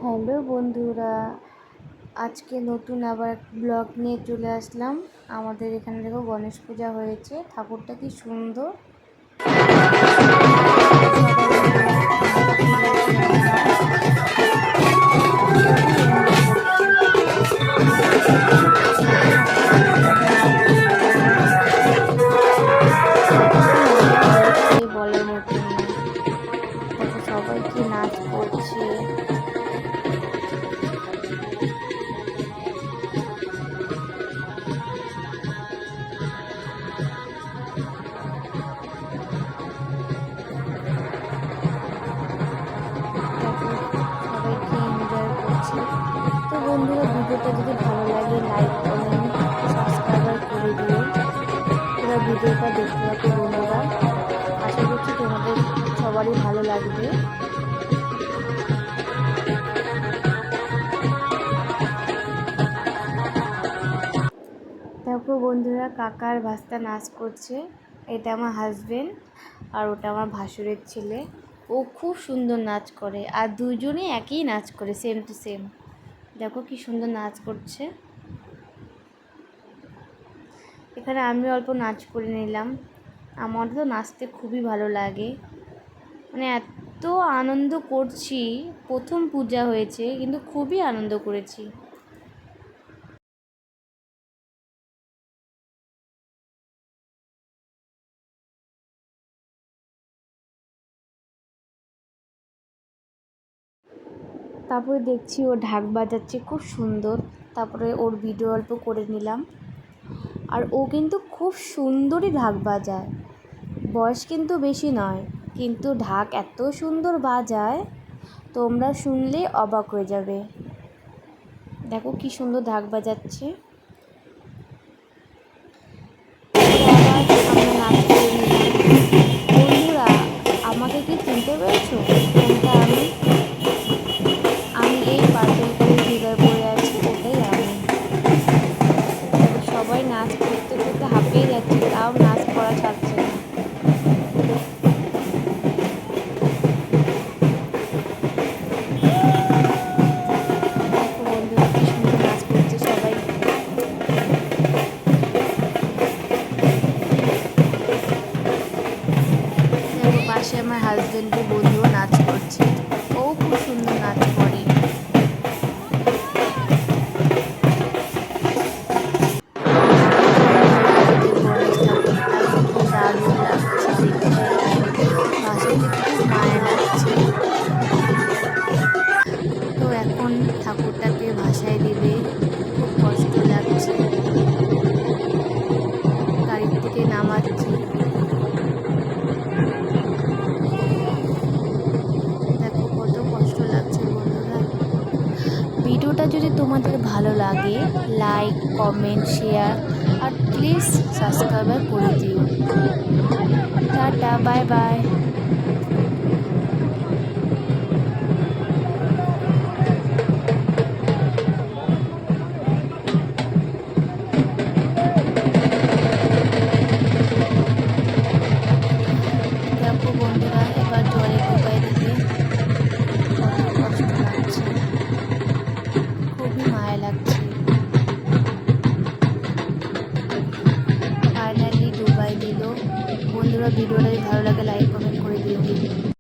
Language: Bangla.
হ্যালো বন্ধুরা, আজকে নতুন আবার ব্লগ নিয়ে চলে আসলাম। আমাদের এখানে দেখো গণেশ পূজা হয়েছে, ঠাকুরটা কি সুন্দর। বলার মতন না, দেখো সবাই কি নাচ করছে। সবাইকে এনজয় করছে। তো বন্ধুরা, ভিডিওটা যদি ভালো লাগে লাইক কমেন্ট সাবস্ক্রাইবার করে দিও। পুরো ভিডিওটা দেখতে থাকো বন্ধুরা, আশা করছি তোমাদের সবারই ভালো লাগবে। দেখো বন্ধুরা, কাকার ভাস্তা নাচ করছে। এটা আমার হাজবেন্ড আর ওটা আমার ভাসুরের ছেলে। ও খুব সুন্দর নাচ করে আর দুজনেই একই নাচ করে, সেম টু সেম। দেখো কি সুন্দর নাচ করছে। এখানে আমি অল্প নাচ করে নিলাম। আমার তো নাচতে খুবই ভালো লাগে, মানে এত আনন্দ করছি। প্রথম পূজা হয়েছে কিন্তু খুবই আনন্দ করেছি। তারপরে দেখছি ও ঢাক বাজাচ্ছে খুব সুন্দর। তারপরে ওর ভিডিও অল্প করে নিলাম। আর ও কিন্তু খুব সুন্দরই ঢাক বাজায়, বয়স কিন্তু বেশি নয়, কিন্তু ঢাক এত সুন্দর বাজায় তোমরা শুনলে অবাক হয়ে যাবে। দেখো কি সুন্দর ঢাক বাজাচ্ছে। আমরা নাচ করে নিলাম। বন্ধুরা, আমাকে কি চিনতে পেরেছো? কোনটা আমি? আমি এই পার্পেল কালার চুড়িদার পরে আছি, ওটাই আমি। সবাই নাচ করতে করতে হাঁপিয়ে যাচ্ছে, তাও নাচ করা ছাড়ছে না। দেখো বন্ধুরা, কি সুন্দর নাচ করছে সবাই। দেখো পাশে আমার হাজবেন্ডের বন্ধুও নাচ করছে, ও খুব সুন্দর নাচ করে। দারুণ লাগছে দেখতে, ভাষাতে খুব মায়া লাগছে। তো এখন ঠাকুরটাকে ভাসায় দিবে, খুব কষ্ট লাগছে। গাড়ির থেকে নামাচ্ছি। দেখো কত কষ্ট লাগছে বন্ধুরা। ভিডিওটা যদি তোমাদের ভালো লাগে লাইক কমেন্ট শেয়ার আর প্লিজ সাবস্ক্রাইব করে দিও। Tata, bye by.